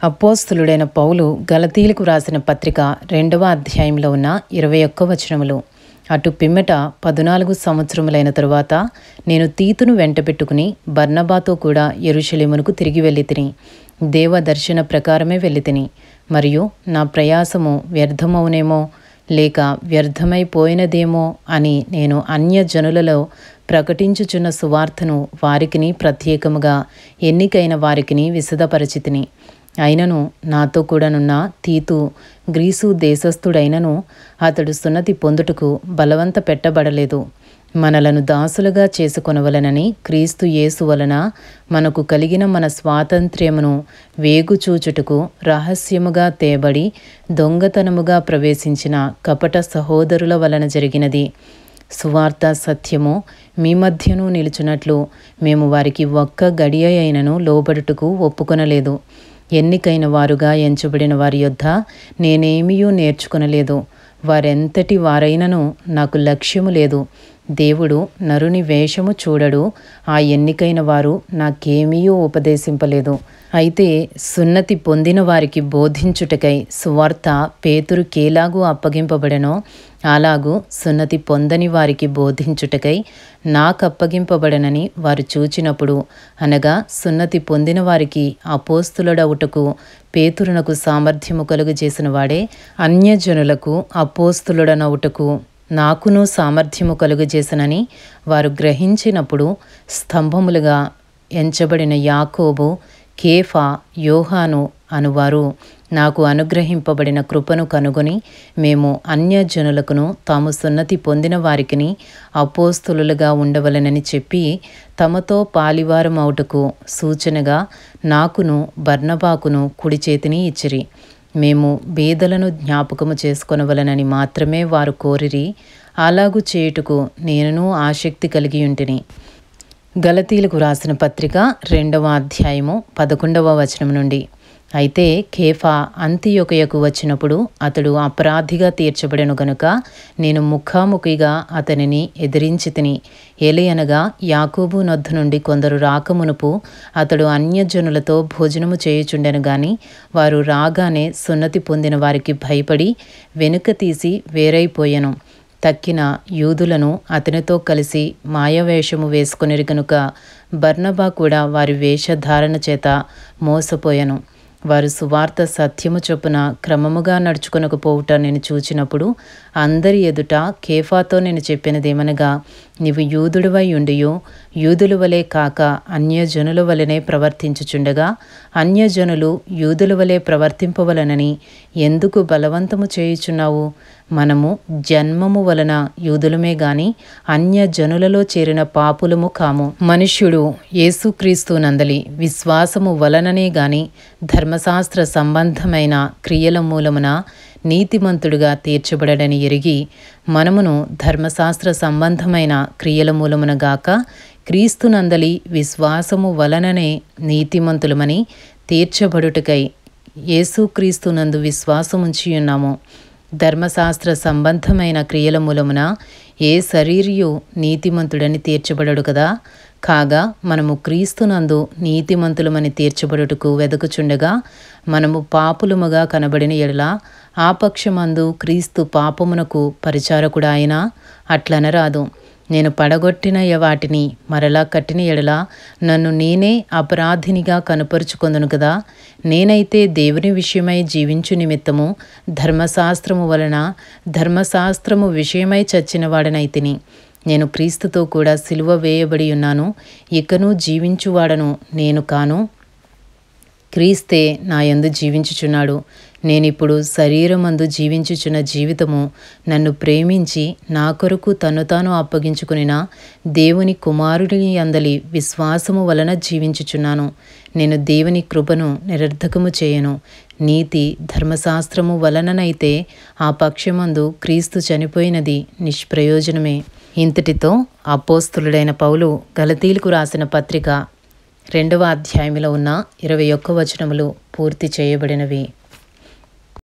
అపోస్తలుడైన పౌలు గలతీలకు వ్రాసిన పత్రిక 2వ అధ్యాయంలో ఉన్న 21 వచనములు. అటు పిమ్మట 14 సంవత్సరములైన తరువాత నేను తీతును వెంటబెట్టుకుని బర్నబాతో కూడా యెరూషలేమునకు తిరిగి వెళ్ళితిని. దేవ దర్శన ప్రకారమే వెళ్ళితిని. మరియు నా ప్రయాసము వ్యర్థమవునేమో లేక వ్యర్థమైపోయినదేమో అని నేను అన్యజనులలో ప్రకటించుచున్న సువార్తను వారికిని ప్రత్యేకముగా ఎన్నికైన వారికిని విశదపరచితిని. అయినను నాతో కూడానున్న తీతు గ్రీసు దేశస్థుడైనను అతడు సున్నతి పొందుటకు బలవంత పెట్టబడలేదు. మనలను దాసులుగా చేసుకొనవలనని క్రీస్తు యేసు వలన మనకు కలిగిన మన స్వాతంత్ర్యమును వేగుచూచుటకు రహస్యముగా తేబడి దొంగతనముగా ప్రవేశించిన కపట సహోదరుల వలన జరిగినది. సువార్త సత్యము మీ మధ్యను నిలుచున్నట్లు మేము వారికి ఒక్క గడియ అయినను లోబడుటకు ఒప్పుకొనలేదు. ఎన్నికైన వారుగా ఎంచబడిన వారి యొద్ద నేనేమీయూ నేర్చుకొనలేదు. వారెంతటి వారైనను నాకు లక్ష్యము లేదు. దేవుడు నరుని వేషము చూడడు. ఆ ఎన్నికైన వారు నాకేమీయూ ఉపదేశింపలేదు. అయితే సున్నతి పొందిన వారికి బోధించుటకై సువార్త పేతురుకేలాగూ అప్పగింపబడెనో అలాగూ సున్నతి పొందని వారికి బోధించుటకై నాకప్పగింపబడనని వారు చూచినప్పుడు, అనగా సున్నతి పొందిన వారికి అపోస్తులుడవుటకు పేతురునకు సామర్థ్యము కలుగజేసిన వాడే అన్యజనులకు అపోస్తులుడనవుటకు నాకును సామర్థ్యము కలుగజేసనని వారు గ్రహించినప్పుడు, స్తంభములుగా ఎంచబడిన యాకోబు, కేఫా, యోహాను అనువారు నాకు అనుగ్రహింపబడిన కృపను కనుగొని మేము అన్యజనులకును తాము సున్నతి పొందిన వారికిని అపోస్తులులుగా ఉండవలెనని చెప్పి తమతో పాలివారమవుటకు సూచనగా నాకును బర్నబాకును కుడి చేతిని ఇచ్చిరి. మేము బేదలను జ్ఞాపకము చేసుకొనవలనని మాత్రమే వారు కోరిరి. అలాగు చేయుటకు నేనును ఆసక్తి కలిగి ఉంటిని. గలతీలకు రాసిన పత్రిక 2వ అధ్యాయము 11వ వచనం నుండి. అయితే కేఫా అంతియొకయకు వచ్చినప్పుడు అతడు అపరాధిగా తీర్చబడెను గనుక నేను ముఖాముఖిగా అతనిని ఎదిరించితిని. ఏలయనగా యాకోబు నొద్ద నుండి కొందరు రాకమునుపు అతడు అన్యజనులతో భోజనము చేయుచుండెను గాని వారు రాగానే సున్నతి పొందిన వారికి భయపడి వెనుక తీసి వేరైపోయెను. తక్కిన యూదులను అతనితో కలిసి మాయవేషము వేసుకొనిరి గనుక బర్నబా కూడా వారి వేషధారణ చేత మోసపోయెను. వారు సువార్త సత్యము చొప్పున క్రమముగా నడుచుకొనకపోవుట నేను చూచినప్పుడు అందరి ఎదుట కేఫాతో నేను చెప్పినదేమనగా, నీవు యూదుడివై ఉండియో యూదుల వలె కాక అన్యజనుల వలెనే ప్రవర్తించుచుండగా అన్యజనులు యూదుల వలె ప్రవర్తింపవలనని ఎందుకు బలవంతము చేయుచున్నావు? మనము జన్మము వలన యూదులమే గాని అన్యజనులలో చేరిన పాపులము కాము. మనుష్యుడు యేసుక్రీస్తు నందలి విశ్వాసము వలననే గాని ధర్మశాస్త్ర సంబంధమైన క్రియల మూలమున నీతిమంతుడుగా తీర్చబడడని ఎరిగి మనమును ధర్మశాస్త్ర సంబంధమైన క్రియల మూలమున గాక క్రీస్తునందలి విశ్వాసము వలననే నీతిమంతులమని తీర్చబడుటకై యేసుక్రీస్తునందు విశ్వాసముంచియున్నాము. ధర్మశాస్త్ర సంబంధమైన క్రియల మూలమున ఏ శరీరియు నీతిమంతుడని తీర్చబడడు కదా. కాగా మనము క్రీస్తునందు నీతిమంతులమని తీర్చబడుటకు వెదకుచుండగా మనము పాపులముగా కనబడిన ఎడల ఆ పక్షమందు క్రీస్తు పాపమునకు పరిచారకుడాయన అట్లనరాదు. నేను పడగొట్టిన వాటిని మరలా కట్టిన ఎడల నన్ను నేనే అపరాధినిగా కనుపరుచుకొందును కదా. నేనైతే దేవుని విషయమై జీవించు నిమిత్తము ధర్మశాస్త్రము వలన ధర్మశాస్త్రము విషయమై చచ్చిన వాడనైతిని. నేను క్రీస్తుతో కూడా సిలువ వేయబడి ఉన్నాను. ఇకను జీవించువాడను నేను కాను, క్రీస్తే నా యందు జీవించుచున్నాడు. నేనిప్పుడు శరీరమందు జీవించుచున్న జీవితము నన్ను ప్రేమించి నా కొరకు తను తాను అప్పగించుకునిన దేవుని కుమారుని యందలి విశ్వాసము వలన జీవించుచున్నాను. నేను దేవుని కృపను నిరర్ధకము చేయను. నీతి ధర్మశాస్త్రము వలననైతే ఆ పక్షమందు క్రీస్తు చనిపోయినది నిష్ప్రయోజనమే. ఇంతటితో అపోస్తలుడైన పౌలు గలతీలకు రాసిన పత్రిక 2వ అధ్యాయంలో ఉన్న 21 వచనములు పూర్తి చేయబడినవి.